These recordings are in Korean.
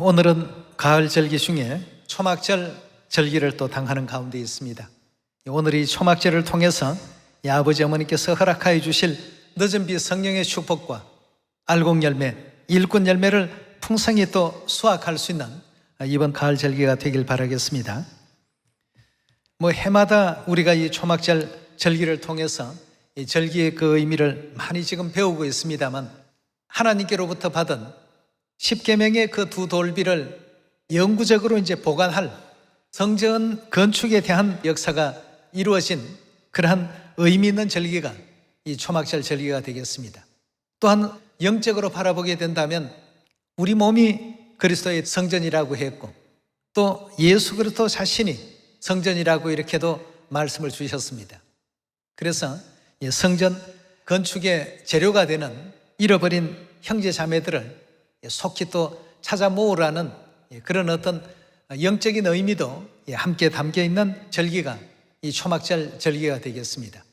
오늘은 가을 절기 중에 초막절 절기를 또 당하는 가운데 있습니다. 오늘 이 초막절을 통해서 아버지 어머니께서 허락하여 주실 늦은 비 성령의 축복과 알곡 열매, 일꾼 열매를 풍성히 또 수확할 수 있는 이번 가을 절기가 되길 바라겠습니다. 해마다 우리가 이 초막절 절기를 통해서 이 절기의 그 의미를 많이 지금 배우고 있습니다만, 하나님께로부터 받은 십계명의 그 두 돌비를 영구적으로 이제 보관할 성전 건축에 대한 역사가 이루어진 그러한 의미 있는 절기가 이 초막절 절기가 되겠습니다. 또한 영적으로 바라보게 된다면 우리 몸이 그리스도의 성전이라고 했고, 또 예수 그리스도 자신이 성전이라고 이렇게도 말씀을 주셨습니다. 그래서 성전 건축의 재료가 되는 잃어버린 형제 자매들을 속히 또 찾아 모으라는 그런 어떤 영적인 의미도 함께 담겨 있는 절기가 이 초막절 절기가 되겠습니다.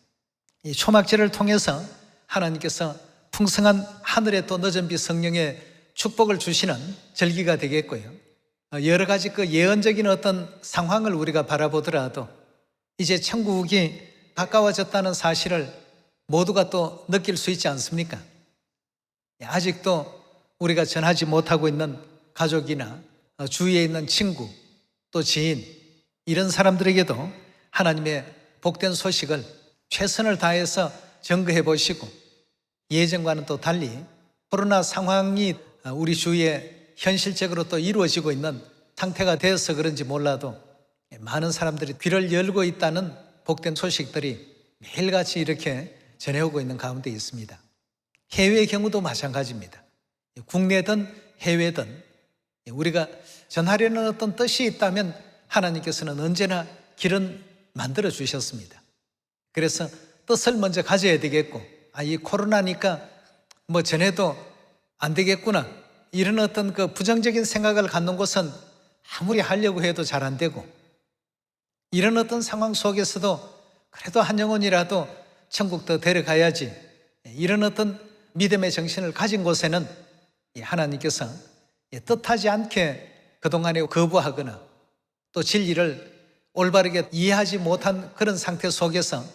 이 초막절을 통해서 하나님께서 풍성한 하늘의 또 늦은 비 성령의 축복을 주시는 절기가 되겠고요. 여러 가지 그 예언적인 어떤 상황을 우리가 바라보더라도 이제 천국이 가까워졌다는 사실을 모두가 또 느낄 수 있지 않습니까? 아직도 우리가 전하지 못하고 있는 가족이나 주위에 있는 친구, 또 지인, 이런 사람들에게도 하나님의 복된 소식을 최선을 다해서 전거해 보시고, 예전과는 또 달리 코로나 상황이 우리 주위에 현실적으로 또 이루어지고 있는 상태가 되어서 그런지 몰라도 많은 사람들이 귀를 열고 있다는 복된 소식들이 매일같이 이렇게 전해오고 있는 가운데 있습니다. 해외의 경우도 마찬가지입니다. 국내든 해외든 우리가 전하려는 어떤 뜻이 있다면 하나님께서는 언제나 길은 만들어 주셨습니다. 그래서 뜻을 먼저 가져야 되겠고, 이 코로나니까 전해도 안 되겠구나, 이런 어떤 그 부정적인 생각을 갖는 것은 아무리 하려고 해도 잘 안 되고, 이런 어떤 상황 속에서도 그래도 한 영혼이라도 천국도 데려가야지, 이런 어떤 믿음의 정신을 가진 곳에는 하나님께서 뜻하지 않게 그동안에 거부하거나 또 진리를 올바르게 이해하지 못한 그런 상태 속에서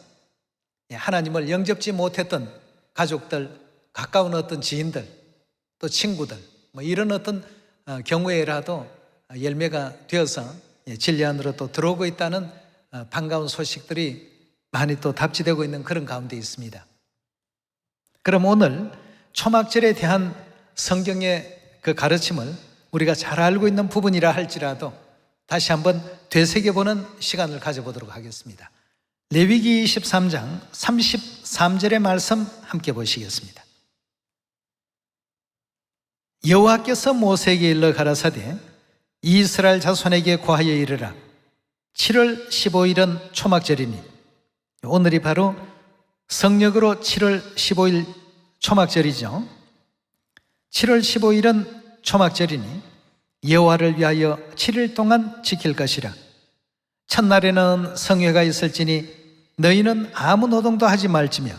하나님을 영접지 못했던 가족들, 가까운 어떤 지인들, 또 친구들, 이런 어떤 경우에라도 열매가 되어서 진리 안으로 또 들어오고 있다는 반가운 소식들이 많이 또 답지되고 있는 그런 가운데 있습니다. 그럼 오늘 초막절에 대한 성경의 그 가르침을 우리가 잘 알고 있는 부분이라 할지라도 다시 한번 되새겨보는 시간을 가져보도록 하겠습니다. 레위기 23장 33절의 말씀 함께 보시겠습니다. 여호와께서 모세에게 일러 가라사대 이스라엘 자손에게 고하여 이르라. 7월 15일은 초막절이니, 오늘이 바로 성력으로 7월 15일 초막절이죠. 7월 15일은 초막절이니 여호와를 위하여 7일 동안 지킬 것이라. 첫날에는 성회가 있을지니 너희는 아무 노동도 하지 말지며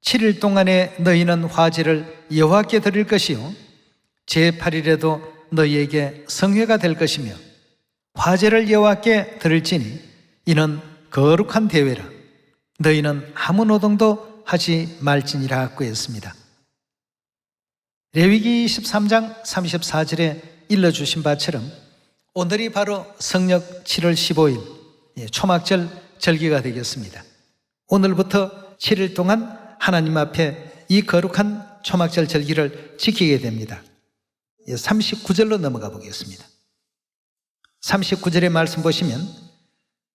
7일 동안에 너희는 화제를 여호와께 드릴 것이요 제8일에도 너희에게 성회가 될 것이며 화제를 여호와께 드릴지니 이는 거룩한 대회라. 너희는 아무 노동도 하지 말지니라 하고 했습니다. 레위기 23장 34절에 일러주신 바처럼 오늘이 바로 성력 7월 15일 초막절 절기가 되겠습니다. 오늘부터 7일 동안 하나님 앞에 이 거룩한 초막절 절기를 지키게 됩니다. 39절로 넘어가 보겠습니다. 39절의 말씀 보시면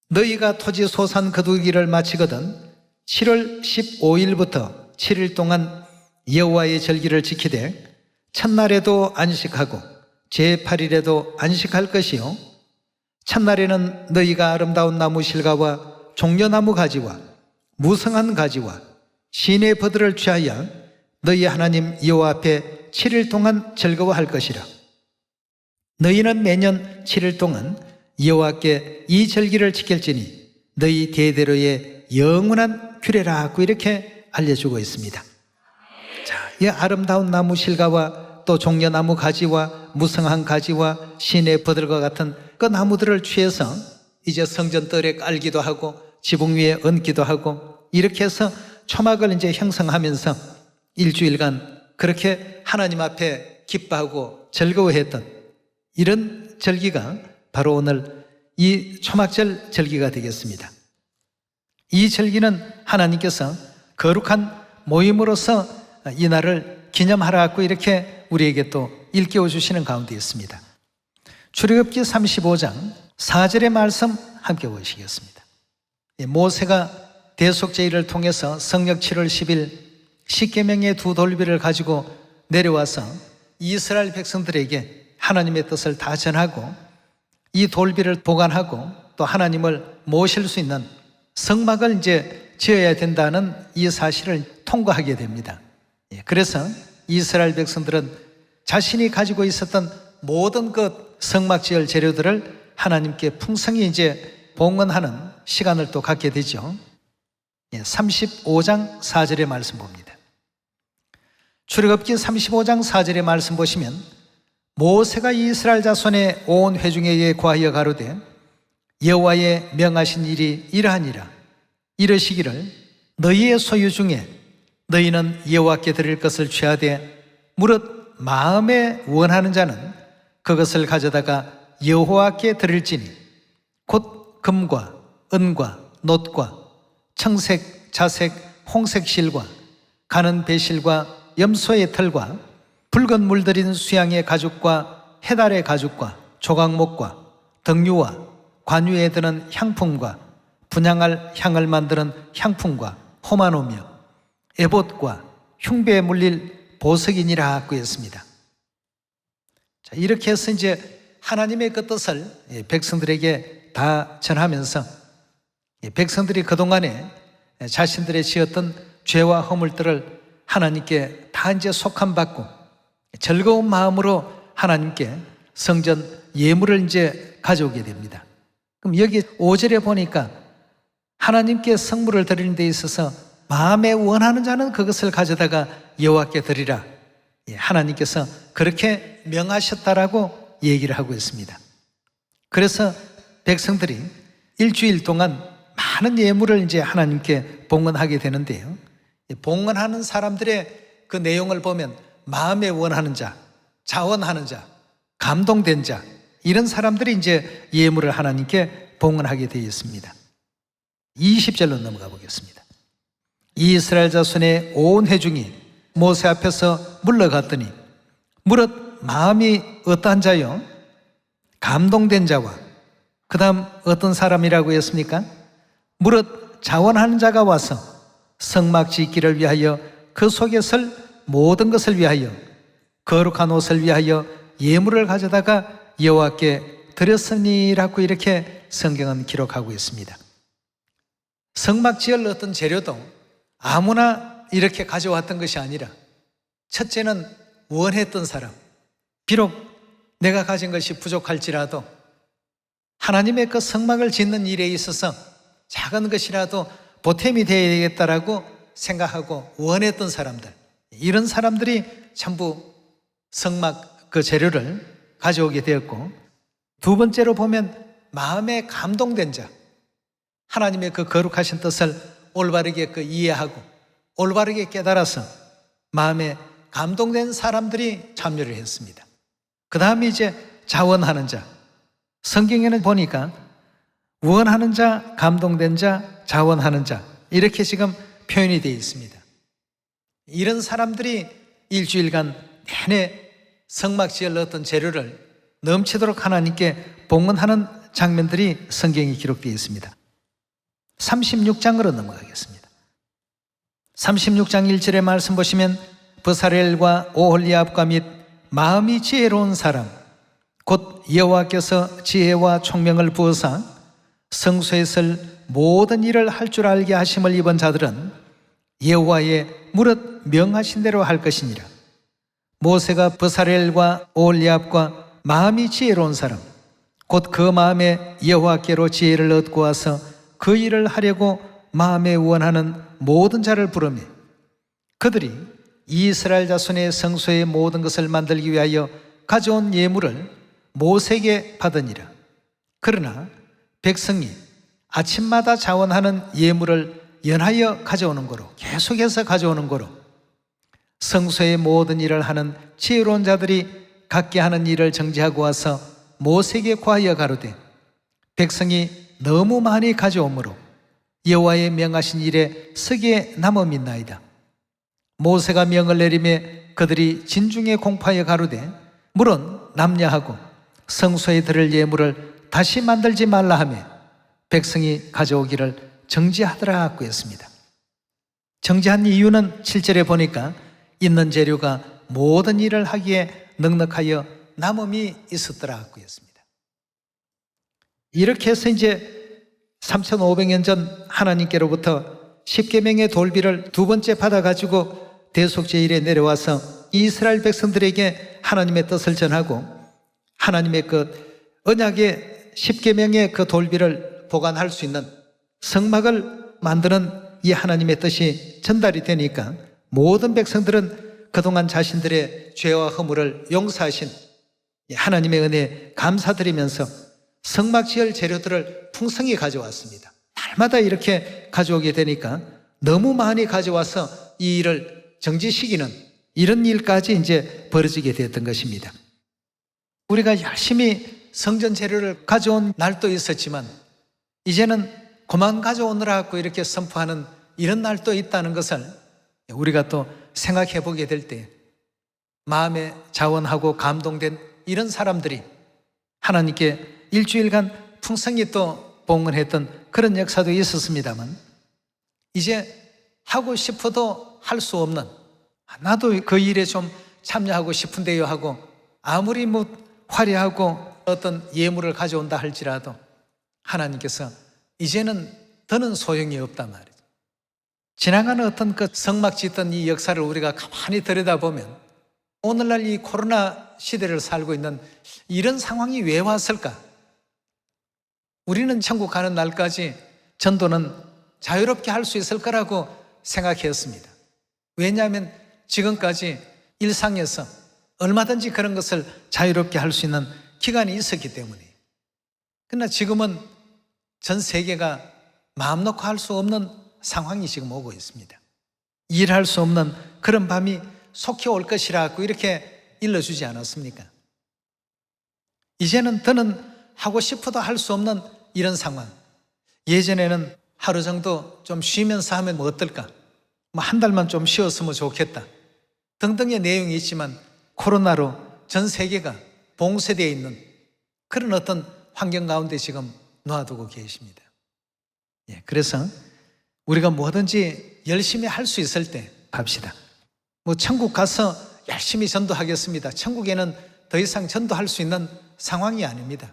너희가 토지 소산 거두기를 마치거든 7월 15일부터 7일 동안 여호와의 절기를 지키되 첫날에도 안식하고 제8일에도 안식할 것이요 첫날에는 너희가 아름다운 나무 실과와 종려나무 가지와 무성한 가지와 시내 버들을 취하여 너희 하나님 여호와 앞에 7일 동안 즐거워할 것이라. 너희는 매년 7일 동안 여호와께 이 절기를 지킬지니 너희 대대로의 영원한 규례라 하고 이렇게 알려주고 있습니다. 이 아름다운 나무 실과와 또 종려나무 가지와 무성한 가지와 시내 버들과 같은 그 나무들을 취해서 이제 성전 뜰에 깔기도 하고 지붕 위에 얹기도 하고 이렇게 해서 초막을 이제 형성하면서 일주일간 그렇게 하나님 앞에 기뻐하고 즐거워했던 이런 절기가 바로 오늘 이 초막절 절기가 되겠습니다. 이 절기는 하나님께서 거룩한 모임으로서 이 날을 기념하라고 이렇게 우리에게 또 일깨워 주시는 가운데 있습니다. 출애굽기 35장 4절의 말씀 함께 보시겠습니다. 모세가 대속제일을 통해서 성령 7월 10일 십계명의 두 돌비를 가지고 내려와서 이스라엘 백성들에게 하나님의 뜻을 다 전하고 이 돌비를 보관하고 또 하나님을 모실 수 있는 성막을 이제 지어야 된다는 이 사실을 통과하게 됩니다. 그래서 이스라엘 백성들은 자신이 가지고 있었던 모든 그 성막 지을 재료들을 하나님께 풍성히 이제 봉헌하는 시간을 또 갖게 되죠. 35장 4절의 말씀 봅니다. 출애굽기 35장 4절의 말씀 보시면 모세가 이스라엘 자손의 온 회중에게 고하여 가로되 여호와의 명하신 일이 이러하니라. 이러시기를 너희의 소유 중에 너희는 여호와께 드릴 것을 취하되 무릇 마음에 원하는 자는 그것을 가져다가 여호와께 드릴지니 곧 금과 은과 놋과 청색, 자색, 홍색 실과 가는 배실과 염소의 털과 붉은 물들인 수양의 가죽과 해달의 가죽과 조각목과 등유와 관유에 드는 향품과 분향할 향을 만드는 향품과 호마노며 에봇과 흉배에 물릴 보석이니라 하고 했습니다. 자, 이렇게 해서 이제 하나님의 그 뜻을 백성들에게 다 전하면서 백성들이 그동안에 자신들의 지었던 죄와 허물들을 하나님께 다 이제 속함받고 즐거운 마음으로 하나님께 성전 예물을 이제 가져오게 됩니다. 그럼 여기 5절에 보니까 하나님께 성물을 드리는 데 있어서 마음에 원하는 자는 그것을 가져다가 여호와께 드리라. 하나님께서 그렇게 명하셨다라고 얘기를 하고 있습니다. 그래서 백성들이 일주일 동안 많은 예물을 이제 하나님께 봉헌하게 되는데요. 봉헌하는 사람들의 그 내용을 보면 마음에 원하는 자, 자원하는 자, 감동된 자 이런 사람들이 이제 예물을 하나님께 봉헌하게 되어 있습니다. 20절로 넘어가 보겠습니다. 이스라엘 자손의 온 회중이 모세 앞에서 물러갔더니 무릇 마음이 어떠한 자요? 감동된 자와 그 다음 어떤 사람이라고 했습니까? 무릇 자원하는 자가 와서 성막 짓기를 위하여 그 속에 설 모든 것을 위하여 거룩한 옷을 위하여 예물을 가져다가 여호와께 드렸으니라고 이렇게 성경은 기록하고 있습니다. 성막 지을 어떤 재료도 아무나 이렇게 가져왔던 것이 아니라 첫째는 원했던 사람, 비록 내가 가진 것이 부족할지라도 하나님의 그 성막을 짓는 일에 있어서 작은 것이라도 보탬이 되어야 되겠다라고 생각하고 원했던 사람들, 이런 사람들이 전부 성막 그 재료를 가져오게 되었고, 두 번째로 보면 마음에 감동된 자, 하나님의 그 거룩하신 뜻을 올바르게 그 이해하고 올바르게 깨달아서 마음에 감동된 사람들이 참여를 했습니다. 그 다음에 이제 자원하는 자, 성경에는 보니까 원하는 자, 감동된 자, 자원하는 자 이렇게 지금 표현이 되어 있습니다. 이런 사람들이 일주일간 내내 성막 지을 어떤 재료를 넘치도록 하나님께 봉헌하는 장면들이 성경에 기록되어 있습니다. 36장으로 넘어가겠습니다. 36장 1절의 말씀 보시면 브사렐과 오홀리압과 및 마음이 지혜로운 사람 곧 여호와께서 지혜와 총명을 부어사 성소에 설 모든 일을 할 줄 알게 하심을 입은 자들은 여호와의 무릇 명하신 대로 할 것이니라. 모세가 브사렐과 오홀리압과 마음이 지혜로운 사람 곧 그 마음에 여호와께로 지혜를 얻고 와서 그 일을 하려고 마음에 원하는 모든 자를 부르매 그들이 이스라엘 자손의 성소의 모든 것을 만들기 위하여 가져온 예물을 모세에게 받으니라. 그러나 백성이 아침마다 자원하는 예물을 연하여 가져오는 거로, 계속해서 가져오는 거로, 성소의 모든 일을 하는 지혜로운 자들이 각기 하는 일을 정지하고 와서 모세에게 고하여 가로되 백성이 너무 많이 가져오므로 여호와의 명하신 일에 서기에 남음이나이다. 모세가 명을 내리매 그들이 진중에 공파하여 가로되 물은 남녀하고 성소에 들을 예물을 다시 만들지 말라 하며 백성이 가져오기를 정지하더라 하고 했습니다. 정지한 이유는 7절에 보니까 있는 재료가 모든 일을 하기에 넉넉하여 남음이 있었더라 하고 했습니다. 이렇게 해서 이제 3500년 전 하나님께로부터 십계명의 돌비를 두 번째 받아가지고 대속제일에 내려와서 이스라엘 백성들에게 하나님의 뜻을 전하고 하나님의 그 언약의 십계명의 그 돌비를 보관할 수 있는 성막을 만드는 이 하나님의 뜻이 전달이 되니까 모든 백성들은 그동안 자신들의 죄와 허물을 용서하신 하나님의 은혜에 감사드리면서 성막 지을 재료들을 풍성히 가져왔습니다. 날마다 이렇게 가져오게 되니까 너무 많이 가져와서 이 일을 정지시키는 이런 일까지 이제 벌어지게 되었던 것입니다. 우리가 열심히 성전 재료를 가져온 날도 있었지만 이제는 그만 가져오느라 하고 이렇게 선포하는 이런 날도 있다는 것을 우리가 또 생각해 보게 될 때 마음에 자원하고 감동된 이런 사람들이 하나님께 일주일간 풍성히 또 봉헌했던 그런 역사도 있었습니다만 이제 하고 싶어도 할 수 없는, 나도 그 일에 좀 참여하고 싶은데요 하고 아무리 뭐 화려하고 어떤 예물을 가져온다 할지라도 하나님께서 이제는 더는 소용이 없단 말이죠. 지나가는 어떤 그 성막 짓던 이 역사를 우리가 가만히 들여다보면 오늘날 이 코로나 시대를 살고 있는 이런 상황이 왜 왔을까? 우리는 천국 가는 날까지 전도는 자유롭게 할 수 있을 거라고 생각했습니다. 왜냐하면 지금까지 일상에서 얼마든지 그런 것을 자유롭게 할 수 있는 기간이 있었기 때문에. 그러나 지금은 전 세계가 마음 놓고 할 수 없는 상황이 지금 오고 있습니다. 일할 수 없는 그런 밤이 속히 올 것이라고 이렇게 일러주지 않았습니까? 이제는 더는 하고 싶어도 할 수 없는 이런 상황. 예전에는 하루 정도 좀 쉬면서 하면 뭐 어떨까? 뭐 한 달만 좀 쉬었으면 좋겠다. 등등의 내용이 있지만 코로나로 전 세계가 봉쇄되어 있는 그런 어떤 환경 가운데 지금 놓아두고 계십니다. 그래서 우리가 뭐든지 열심히 할 수 있을 때 합시다. 뭐 천국 가서 열심히 전도하겠습니다. 천국에는 더 이상 전도할 수 있는 상황이 아닙니다.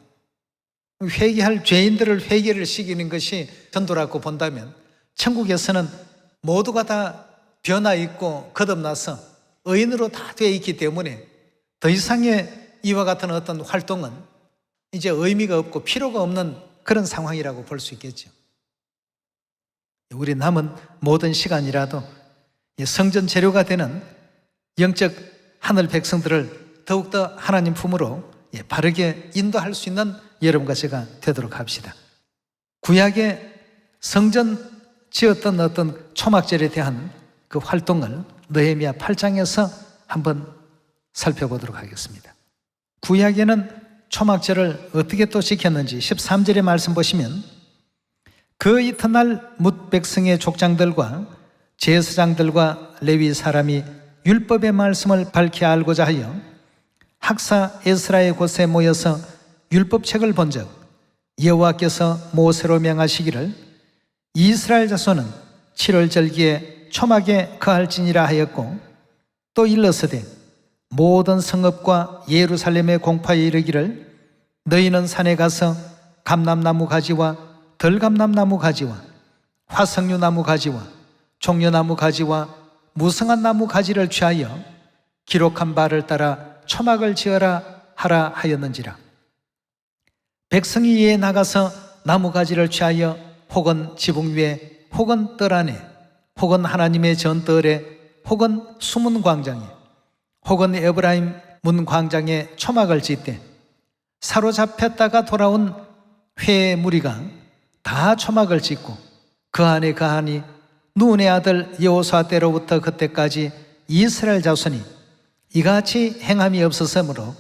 회개할 죄인들을 회개를 시키는 것이 전도라고 본다면 천국에서는 모두가 다 변화 있고 거듭나서 의인으로 다 되어 있기 때문에 더 이상의 이와 같은 어떤 활동은 이제 의미가 없고 필요가 없는 그런 상황이라고 볼 수 있겠죠. 우리 남은 모든 시간이라도 성전 재료가 되는 영적 하늘 백성들을 더욱더 하나님 품으로 바르게 인도할 수 있는 여러분과 제가 되도록 합시다. 구약의 성전 지었던 어떤 초막절에 대한 그 활동을 느헤미야 8장에서 한번 살펴보도록 하겠습니다. 구약에는 초막절을 어떻게 또 지켰는지 13절의 말씀 보시면 그 이튿날 뭇 백성의 족장들과 제사장들과 레위 사람이 율법의 말씀을 밝히 알고자 하여 학사 에스라의 곳에 모여서 율법책을 본즉 여호와께서 모세로 명하시기를 이스라엘 자손은 7월 절기에 초막에 거할지니라 하였고 또 일러서되 모든 성읍과 예루살렘의 공파에 이르기를 너희는 산에 가서 감람나무 가지와 덜감람나무 가지와 화석류 나무 가지와 종려나무 가지와 무성한 나무 가지를 취하여 기록한 바를 따라 초막을 지어라 하라 하였는지라. 백성이 이에 나가서 나무 가지를 취하여 혹은 지붕 위에 혹은 뜰 안에 혹은 하나님의 전뜰에 혹은 숨은 광장에 혹은 에브라임 문 광장에 초막을 짓되 사로잡혔다가 돌아온 회 무리가 다 초막을 짓고 그 안에 거하니 눈의 아들 여호수아 때로부터 그때까지 이스라엘 자손이 이같이 행함이 없었으므로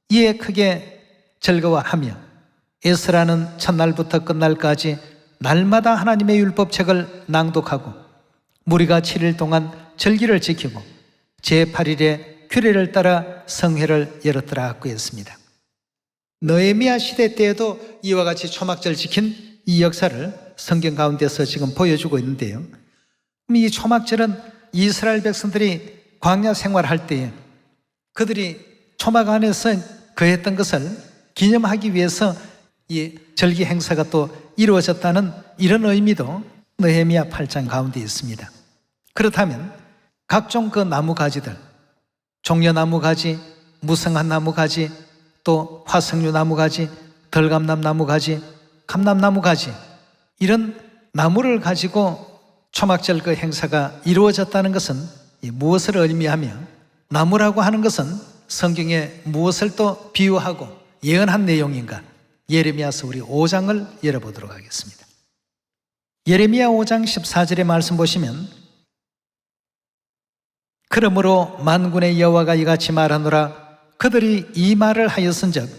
이에 크게 즐거워하며 에스라는 첫날부터 끝날까지 날마다 하나님의 율법책을 낭독하고 무리가 7일 동안 절기를 지키고 제8일에 규례를 따라 성회를 열었더라 그랬습니다. 느헤미야 시대 때에도 이와 같이 초막절 지킨 이 역사를 성경 가운데서 지금 보여주고 있는데요. 이 초막절은 이스라엘 백성들이 광야 생활할 때에 그들이 초막 안에서 거했던 것을 기념하기 위해서 이 절기 행사가 또 이루어졌다는 이런 의미도 느헤미야 8장 가운데 있습니다. 그렇다면 각종 그 나무 가지들, 종려나무 가지, 무성한 나무 가지, 또 화석류 나무 가지, 덜감람 나무 가지, 감람나무 가지, 이런 나무를 가지고 초막절 그 행사가 이루어졌다는 것은 무엇을 의미하며 나무라고 하는 것은 성경에 무엇을 또 비유하고 예언한 내용인가? 예레미야서 우리 5장을 열어보도록 하겠습니다. 예레미야 5장 14절의 말씀 보시면 그러므로 만군의 여호와가 이같이 말하노라 그들이 이 말을 하였은즉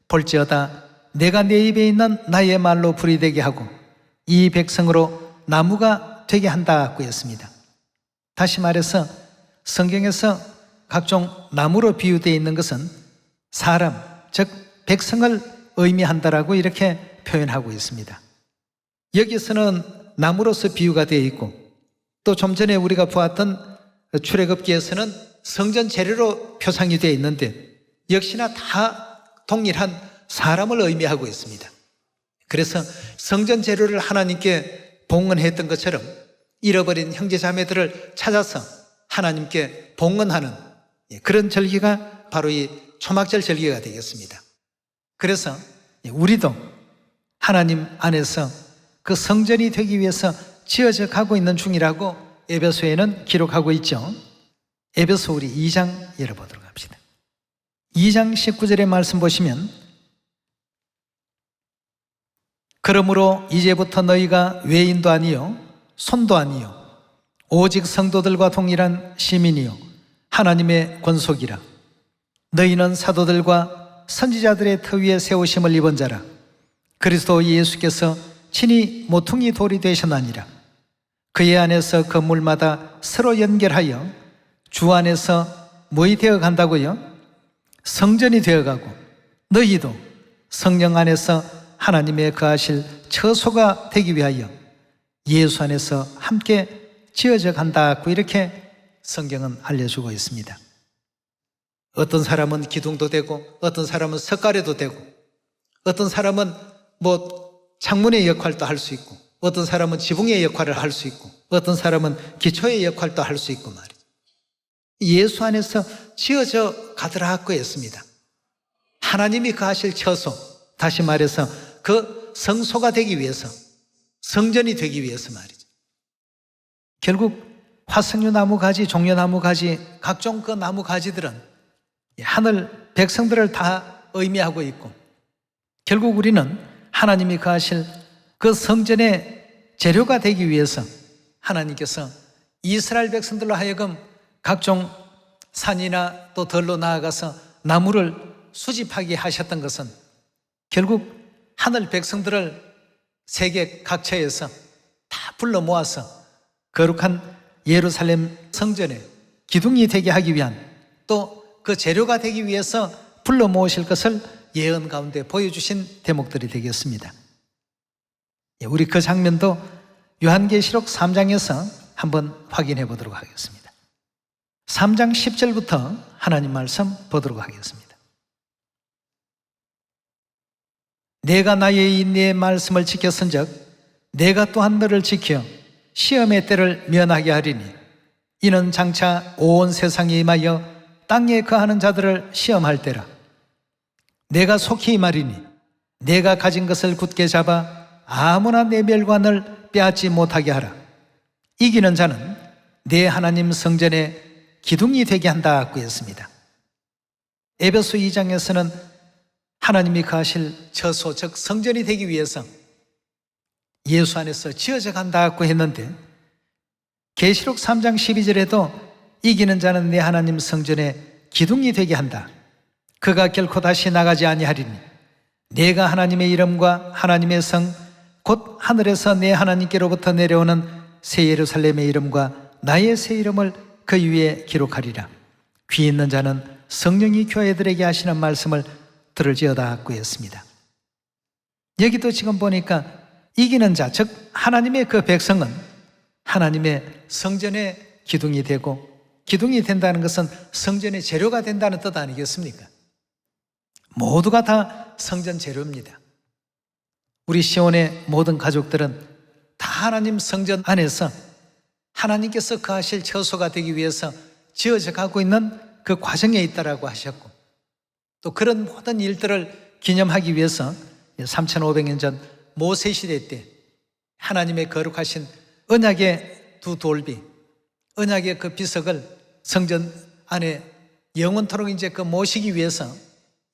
볼지어다 내가 내 입에 있는 나의 말로 불이 되게 하고 이 백성으로 나무가 되게 한다고 했습니다. 다시 말해서 성경에서 각종 나무로 비유되어 있는 것은 사람, 즉 백성을 의미한다라고 이렇게 표현하고 있습니다. 여기서는 나무로서 비유가 되어 있고 또 좀 전에 우리가 보았던 출애굽기에서는 성전 재료로 표상이 되어 있는데 역시나 다 동일한 사람을 의미하고 있습니다. 그래서 성전 재료를 하나님께 봉헌했던 것처럼 잃어버린 형제자매들을 찾아서 하나님께 봉헌하는 그런 절기가 바로 이 초막절 절기가 되겠습니다. 그래서 우리도 하나님 안에서 그 성전이 되기 위해서 지어져 가고 있는 중이라고 에베소에는 기록하고 있죠. 에베소 우리 2장 열어보도록 합시다. 2장 19절의 말씀 보시면 그러므로 이제부터 너희가 외인도 아니요 손도 아니요 오직 성도들과 동일한 시민이요 하나님의 권속이라 너희는 사도들과 선지자들의 터 위에 세우심을 입은 자라 그리스도 예수께서 친히 모퉁이 돌이 되셨나니라 그의 안에서 건물마다 서로 연결하여 주 안에서 뭐이 되어 간다고요? 성전이 되어가고 너희도 성령 안에서 하나님의 거하실 처소가 되기 위하여 예수 안에서 함께 지어져 간다고 이렇게 성경은 알려주고 있습니다. 어떤 사람은 기둥도 되고 어떤 사람은 석가래도 되고 어떤 사람은 창문의 역할도 할 수 있고 어떤 사람은 지붕의 역할을 할 수 있고 어떤 사람은 기초의 역할도 할 수 있고 말이죠. 예수 안에서 지어져 가더라고 했습니다. 하나님이 거하실 처소, 다시 말해서 그 성소가 되기 위해서 성전이 되기 위해서 말이죠. 결국 화석류 나무 가지, 종려나무 가지, 각종 그 나무 가지들은 하늘 백성들을 다 의미하고 있고 결국 우리는 하나님이 거하실 그 성전의 재료가 되기 위해서 하나님께서 이스라엘 백성들로 하여금 각종 산이나 또 들로 나아가서 나무를 수집하게 하셨던 것은 결국 하늘 백성들을 세계 각처에서 다 불러 모아서 거룩한 예루살렘 성전의 기둥이 되게 하기 위한 또 그 재료가 되기 위해서 불러 모으실 것을 예언 가운데 보여주신 대목들이 되겠습니다. 우리 그 장면도 요한계시록 3장에서 한번 확인해 보도록 하겠습니다. 3장 10절부터 하나님 말씀 보도록 하겠습니다. 내가 나의 인내의 말씀을 지켰은즉 내가 또한 너를 지켜 시험의 때를 면하게 하리니 이는 장차 온 세상에 임하여 땅에 거하는 자들을 시험할 때라. 내가 속히 말이니 내가 가진 것을 굳게 잡아 아무나 내 멸관을 빼앗지 못하게 하라. 이기는 자는 내 하나님 성전의 기둥이 되게 한다고 했습니다. 에베소 2장에서는 하나님이 거하실 처소, 즉 성전이 되기 위해서 예수 안에서 지어져 간다고 했는데, 계시록 3장 12절에도 이기는 자는 내 하나님 성전에 기둥이 되게 한다. 그가 결코 다시 나가지 아니하리니 내가 하나님의 이름과 하나님의 성 곧 하늘에서 내 하나님께로부터 내려오는 새 예루살렘의 이름과 나의 새 이름을 그 위에 기록하리라. 귀 있는 자는 성령이 교회들에게 하시는 말씀을 들을지어다고 했습니다. 여기도 지금 보니까 이기는 자, 즉 하나님의 그 백성은 하나님의 성전의 기둥이 되고, 기둥이 된다는 것은 성전의 재료가 된다는 뜻 아니겠습니까? 모두가 다 성전 재료입니다. 우리 시온의 모든 가족들은 다 하나님 성전 안에서 하나님께서 거하실 처소가 되기 위해서 지어져 가고 있는 그 과정에 있다라고 하셨고, 또 그런 모든 일들을 기념하기 위해서 3500년 전 모세 시대 때 하나님의 거룩하신 언약의 두 돌비, 언약의 그 비석을 성전 안에 영원토록 이제 그 모시기 위해서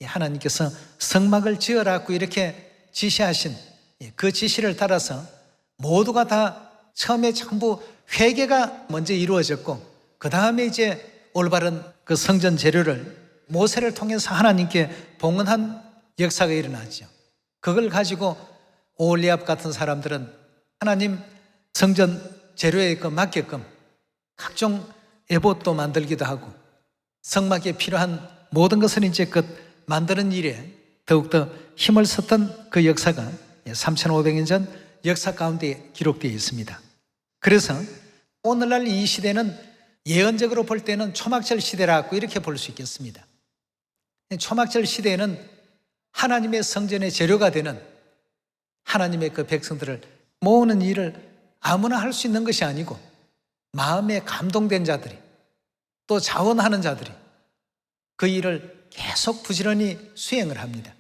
하나님께서 성막을 지으라고 이렇게 지시하신 그 지시를 따라서 모두가 다 처음에 전부 회개가 먼저 이루어졌고, 그 다음에 이제 올바른 그 성전 재료를 모세를 통해서 하나님께 봉헌한 역사가 일어나죠. 그걸 가지고 오홀리압 같은 사람들은 하나님 성전 재료에 맞게끔 각종 에봇도 만들기도 하고, 성막에 필요한 모든 것을 이제 만드는 일에 더욱더 힘을 썼던 그 역사가 3500년 전 역사 가운데 기록되어 있습니다. 그래서 오늘날 이 시대는 예언적으로 볼 때는 초막절 시대라고 이렇게 볼 수 있겠습니다. 초막절 시대에는 하나님의 성전의 재료가 되는 하나님의 그 백성들을 모으는 일을 아무나 할 수 있는 것이 아니고, 마음에 감동된 자들이, 또 자원하는 자들이 그 일을 계속 부지런히 수행을 합니다.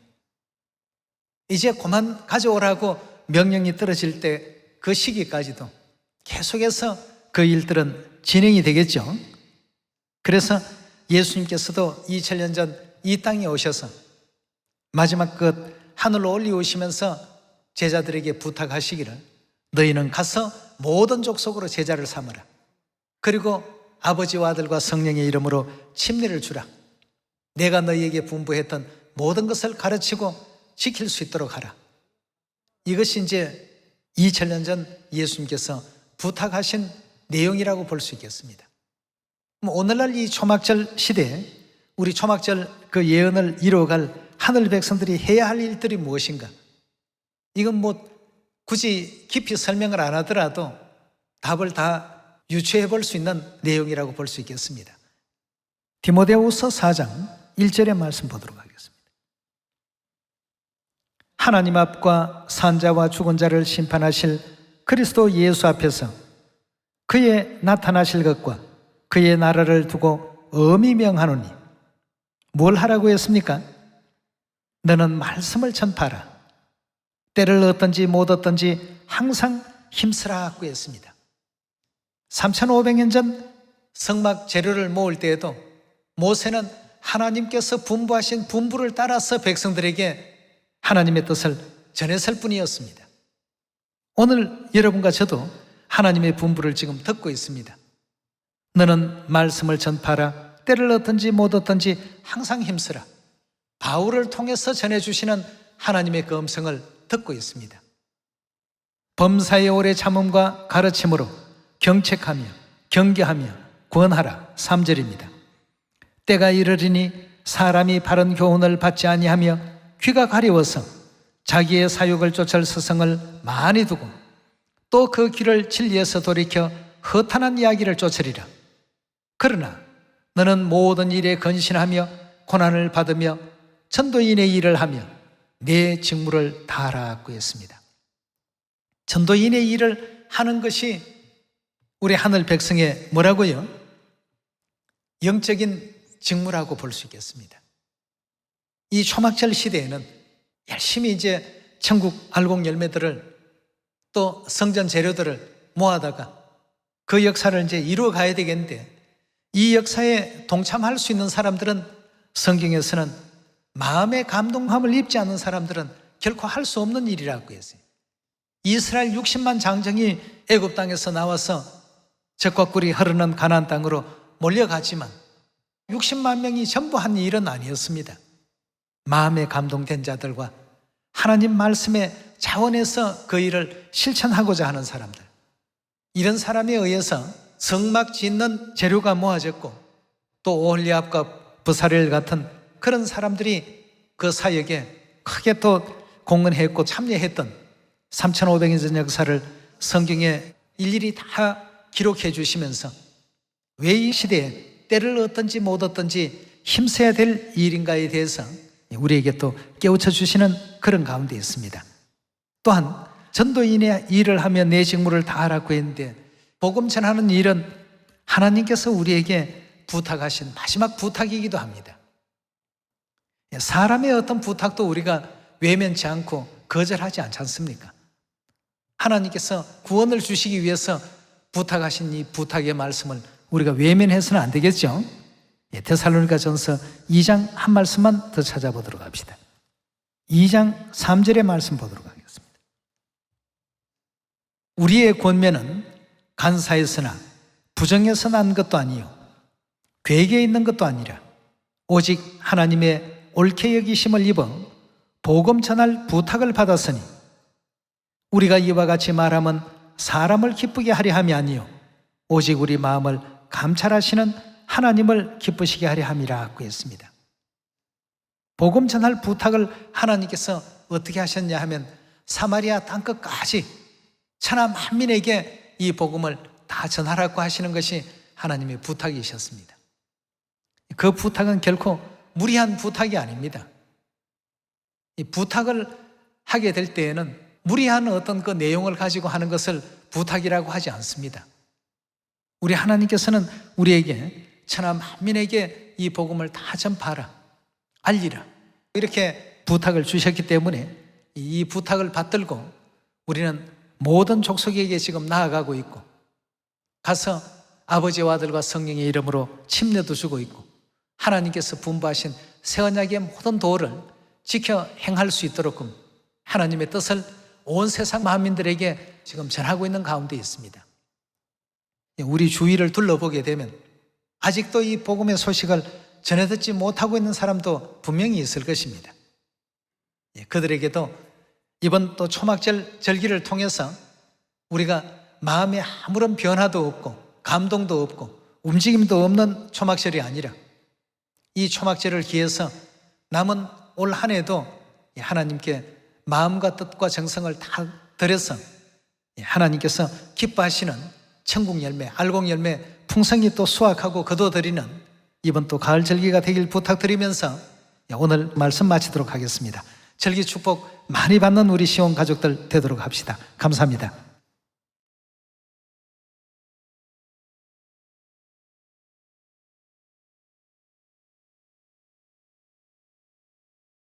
이제 그만 가져오라고 명령이 떨어질 때 그 시기까지도 계속해서 그 일들은 진행이 되겠죠. 그래서 예수님께서도 2000년 전 이 땅에 오셔서 마지막 하늘로 올리오시면서 제자들에게 부탁하시기를, 너희는 가서 모든 족속으로 제자를 삼으라. 그리고 아버지와 아들과 성령의 이름으로 침례를 주라. 내가 너희에게 분부했던 모든 것을 가르치고 지킬 수 있도록 하라. 이것이 이제 2000년 전 예수님께서 부탁하신 내용이라고 볼 수 있겠습니다. 오늘날 이 초막절 시대에 우리 초막절 그 예언을 이루어갈 하늘 백성들이 해야 할 일들이 무엇인가? 이건 굳이 깊이 설명을 안 하더라도 답을 다 유추해 볼 수 있는 내용이라고 볼 수 있겠습니다. 디모데후서 4장 1절의 말씀 보도록 하겠습니다. 하나님 앞과 산자와 죽은 자를 심판하실 그리스도 예수 앞에서 그의 나타나실 것과 그의 나라를 두고 엄히 명하노니, 뭘 하라고 했습니까? 너는 말씀을 전파하라. 때를 얻든지 못 얻든지 항상 힘쓰라고 했습니다. 3500년 전 성막 재료를 모을 때에도 모세는 하나님께서 분부하신 분부를 따라서 백성들에게 하나님의 뜻을 전했을 뿐이었습니다. 오늘 여러분과 저도 하나님의 분부를 지금 듣고 있습니다. 너는 말씀을 전파하라. 때를 얻든지 못 얻든지 항상 힘쓰라. 바울을 통해서 전해주시는 하나님의 그 음성을 듣고 있습니다. 범사의 오래 참음과 가르침으로 경책하며 경계하며 권하라. 3절입니다. 때가 이르리니 사람이 바른 교훈을 받지 아니하며 귀가 가려워서 자기의 사욕을 쫓을 스승을 많이 두고 또 그 귀를 진리에서 돌이켜 허탄한 이야기를 쫓으리라. 그러나 너는 모든 일에 건신하며 고난을 받으며 전도인의 일을 하며 내 직무를 다하라고 했습니다. 전도인의 일을 하는 것이 우리 하늘 백성의 뭐라고요? 영적인 직무라고 볼 수 있겠습니다. 이 초막절 시대에는 열심히 이제 천국 알곡 열매들을 또 성전 재료들을 모아다가 그 역사를 이제 이루어 가야 되겠는데, 이 역사에 동참할 수 있는 사람들은 성경에서는 마음의 감동함을 입지 않는 사람들은 결코 할 수 없는 일이라고 했어요. 이스라엘 60만 장정이 애굽 땅에서 나와서 젖과 꿀이 흐르는 가나안 땅으로 몰려갔지만 60만 명이 전부 한 일은 아니었습니다. 마음에 감동된 자들과 하나님 말씀의 자원에서 그 일을 실천하고자 하는 사람들, 이런 사람에 의해서 성막 짓는 재료가 모아졌고 또 오홀리압과 부사렐 같은 그런 사람들이 그 사역에 크게 또 공헌했고 참여했던 3,500년 전 역사를 성경에 일일이 다 기록해 주시면서 왜 이 시대에 때를 얻든지 못 얻든지 힘써야 될 일인가에 대해서 우리에게 또 깨우쳐 주시는 그런 가운데 있습니다. 또한 전도인의 일을 하며 내 직무를 다하라고 했는데 복음 전하는 일은 하나님께서 우리에게 부탁하신 마지막 부탁이기도 합니다. 사람의 어떤 부탁도 우리가 외면치 않고 거절하지 않지 않습니까? 하나님께서 구원을 주시기 위해서 부탁하신 이 부탁의 말씀을 우리가 외면해서는 안 되겠죠? 데살로니가전서 2장 한 말씀만 더 찾아보도록 합시다. 2장 3절의 말씀 보도록 하겠습니다. 우리의 권면은 간사에서나 부정에서 난 것도 아니요 괴계에 있는 것도 아니라 오직 하나님의 옳게 여기심을 입어 복음 전할 부탁을 받았으니 우리가 이와 같이 말하면 사람을 기쁘게 하려 함이 아니요 오직 우리 마음을 감찰하시는 하나님을 기쁘시게 하려 함이라고 했습니다. 복음 전할 부탁을 하나님께서 어떻게 하셨냐 하면 사마리아 땅끝까지 천하 만민에게 이 복음을 다 전하라고 하시는 것이 하나님의 부탁이셨습니다. 그 부탁은 결코 무리한 부탁이 아닙니다. 이 부탁을 하게 될 때에는 무리한 어떤 그 내용을 가지고 하는 것을 부탁이라고 하지 않습니다. 우리 하나님께서는 우리에게 천하 만민에게 이 복음을 다 전파하라, 알리라 이렇게 부탁을 주셨기 때문에 이 부탁을 받들고 우리는 모든 족속에게 지금 나아가고 있고 가서 아버지와 아들과 성령의 이름으로 침례도 주고 있고 하나님께서 분부하신 새 언약의 모든 도를 지켜 행할 수 있도록 하나님의 뜻을 온 세상 만민들에게 지금 전하고 있는 가운데 있습니다. 우리 주위를 둘러보게 되면 아직도 이 복음의 소식을 전해 듣지 못하고 있는 사람도 분명히 있을 것입니다. 그들에게도 이번 또 초막절 절기를 통해서 우리가 마음에 아무런 변화도 없고 감동도 없고 움직임도 없는 초막절이 아니라 이 초막절을 기해서 남은 올 한 해도 하나님께 마음과 뜻과 정성을 다 들여서 하나님께서 기뻐하시는 천국 열매, 알곡 열매 풍성히 또 수확하고 거둬들이는 이번 또 가을 절기가 되길 부탁드리면서 오늘 말씀 마치도록 하겠습니다. 절기 축복 많이 받는 우리 시온 가족들 되도록 합시다. 감사합니다.